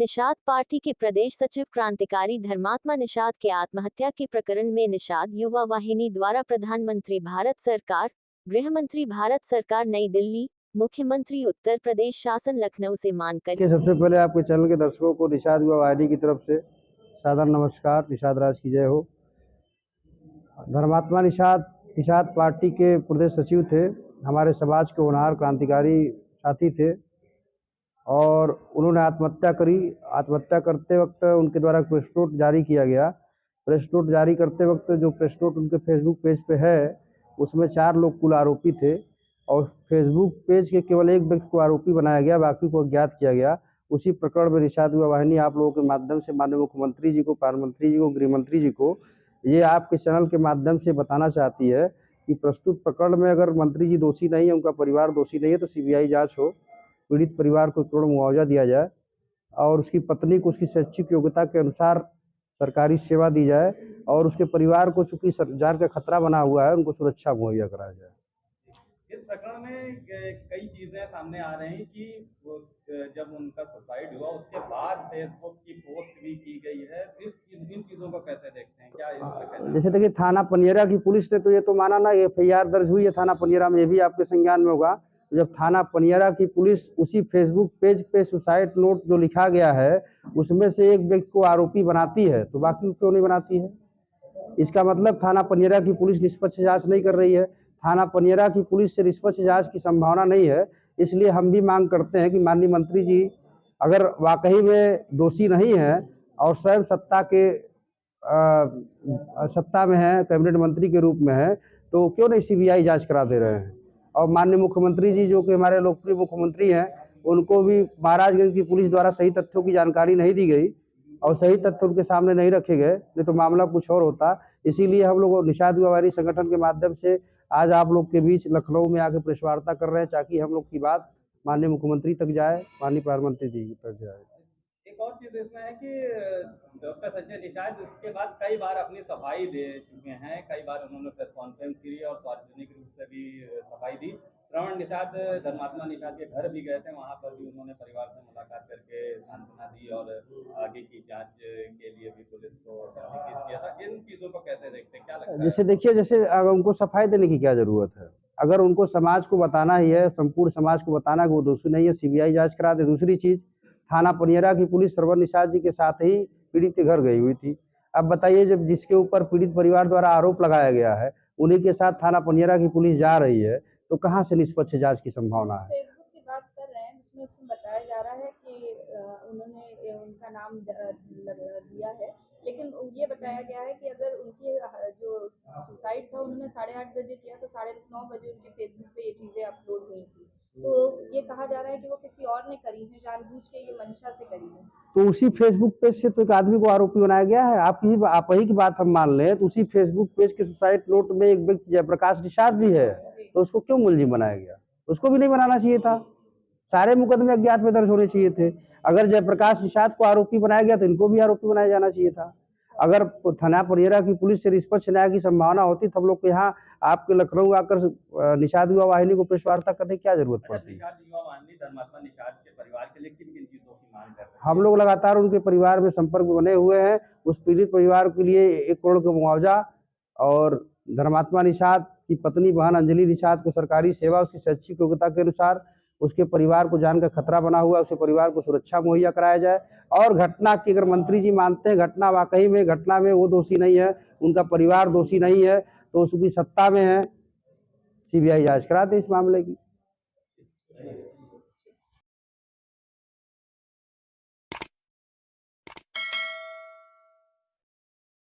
Nishad party के प्रदेश सचिव क्रांतिकारी धर्मात्मा निषाद के आत्महत्या के प्रकरण में निषाद युवा वाहिनी द्वारा प्रधानमंत्री भारत सरकार, गृह मंत्री भारत सरकार नई दिल्ली, मुख्यमंत्री उत्तर प्रदेश शासन लखनऊ से मांग कर। सबसे पहले आपके चैनल के दर्शकों को निषाद युवा वाहिनी की तरफ से सादर नमस्कार। निषाद राज की जय हो। धर्मात्मा निषाद पार्टी के प्रदेश सचिव थे। हमारे समाज के होनहार क्रांतिकारी साथी थे और उन्होंने आत्महत्या करी। आत्महत्या करते वक्त उनके द्वारा प्रेस नोट जारी किया गया। प्रेस नोट जारी करते वक्त जो प्रेस नोट उनके फेसबुक पेज पे है उसमें 4 लोग कुल आरोपी थे और फेसबुक पेज के केवल एक व्यक्ति को आरोपी बनाया गया, बाकी को अज्ञात किया गया। उसी प्रकरण में निषाद युवा वाहिनी आप लोगों के माध्यम से माननीय मुख्यमंत्री जी को, प्रधानमंत्री जी को, गृह मंत्री जी को ये आपके चैनल के माध्यम से बताना चाहती है कि प्रस्तुत प्रकरण में अगर मंत्री जी दोषी नहीं है, उनका परिवार दोषी नहीं है तो सीबीआई जांच हो, पीड़ित परिवार को करोड़ मुआवजा दिया जाए और उसकी पत्नी को उसकी शैक्षिक योग्यता के अनुसार सरकारी सेवा दी जाए और उसके परिवार को चूंकि जान का खतरा बना हुआ है उनको सुरक्षा मुहैया कराया जाए। इस प्रकरण में कई चीजें सामने आ रही हैं कि जब उनका सुसाइड हुआ उसके बाद फेसबुक की पोस्ट भी की गई है। इन चीजों को कैसे देखते हैं? क्या जैसे देखिए, थाना पनियरा की पुलिस ने तो ये तो माना ना, FIR दर्ज हुई है थाना पनियरा में, ये भी आपके संज्ञान में होगा। जब थाना पनियरा की पुलिस उसी फेसबुक पेज पे सुसाइड नोट जो लिखा गया है उसमें से एक व्यक्ति को आरोपी बनाती है तो बाकी क्यों नहीं बनाती है? इसका मतलब थाना पनियरा की पुलिस निष्पक्ष जांच नहीं कर रही है। थाना पनियरा की पुलिस से निष्पक्ष जांच की संभावना नहीं है। इसलिए हम भी मांग करते हैं कि माननीय मंत्री जी अगर वाकई में दोषी नहीं है और स्वयं सत्ता में है, कैबिनेट मंत्री के रूप में है, तो क्यों नहीं CBI जांच करा दे रहे हैं? और माननीय मुख्यमंत्री जी जो कि हमारे लोकप्रिय मुख्यमंत्री हैं, उनको भी महाराजगंज की पुलिस द्वारा सही तथ्यों की जानकारी नहीं दी गई और सही तथ्य उनके सामने नहीं रखे गए, नहीं तो मामला कुछ और होता। इसीलिए हम लोग निषाद युवा वाहिनी संगठन के माध्यम से आज आप लोग के बीच लखनऊ में आके प्रेस वार्ता कर रहे हैं ताकि हम लोग की बात माननीय मुख्यमंत्री तक जाए, माननीय प्रधानमंत्री जी तक जाए। एक और चीज इसमें है कि डॉक्टर संजय निषाद इसके बाद कई बार अपनी सफाई दे चुके हैं, कई बार उन्होंने प्रेस कॉन्फ्रेंस की और सार्वजनिक रूप से भी सफाई दी। श्रवण निषाद धर्मात्मा निषाद के घर भी गए थे, वहां पर भी उन्होंने परिवार से मुलाकात करके सांत्वना दी और आगे की जांच के लिए भी पुलिस को संलिखित किया था। इन चीजों को कैसे देखते हैं, क्या लगता है? जैसे देखिए, जैसे अगर उनको सफाई देने की क्या जरूरत है? अगर उनको समाज को बताना ही है, संपूर्ण समाज को बताना कि वो दोषी नहीं है, CBI जांच करा दे। दूसरी चीज, थाना पनियरा की पुलिस श्रवण निषाद जी के साथ ही पीड़ित के घर गई हुई थी। अब बताइए, जब जिसके ऊपर पीड़ित परिवार द्वारा आरोप लगाया गया है उन्हीं के साथ थाना पनियरा की पुलिस जा रही है तो कहाँ से निष्पक्ष जांच की संभावना है? फेसबुक की बात कर रहे हैं जिसमें उसमें बताया जा रहा है कि उन्होंने उनका नाम दिया है, लेकिन ये बताया गया है कि अगर उनकी जो सुसाइड था उन्होंने 8:30 बजे किया तो 9:30 बजे उनके फेसबुक पे ये चीजें अपलोड हुई थी। तो ये कहा जा रहा है कि वो किसी और ने करी है, जानबूझ के ये मंशा से करी है। तो उसी फेसबुक पेज से तो एक आदमी को आरोपी बनाया गया है। आप ही की बात हम मान लें तो उसी फेसबुक पेज के सुसाइड नोट में एक व्यक्ति जयप्रकाश निषाद भी है, तो उसको क्यों मुलजिम बनाया गया? उसको भी नहीं बनाना चाहिए था। सारे मुकदमे अज्ञात में दर्ज होने चाहिए थे। अगर जयप्रकाश निषाद को आरोपी बनाया गया तो इनको भी आरोपी बनाया जाना चाहिए था। अगर थाना पनियरा की पुलिस से निष्पक्ष न्याय की संभावना होती तो हम लोग को यहाँ आपके लखनऊ आकर निषाद युवा वाहिनी को प्रेस वार्ता करने की क्या जरूरत पड़ती? हम लोग लगातार उनके परिवार में संपर्क में बने हुए हैं। उस पीड़ित परिवार के लिए 1 करोड़ का मुआवजा और धर्मात्मा निषाद की पत्नी बहन अंजलि निषाद को सरकारी सेवा उसकी शैक्षिक योग्यता के अनुसार उसके परिवार को जान का खतरा बना हुआ है, उसके परिवार को सुरक्षा मुहैया कराया जाए। और घटना की अगर मंत्री जी मानते हैं घटना वाकई में घटना में वो दोषी नहीं है, उनका परिवार दोषी नहीं है, तो उसकी सत्ता में है, CBI जांच करा दे इस मामले की।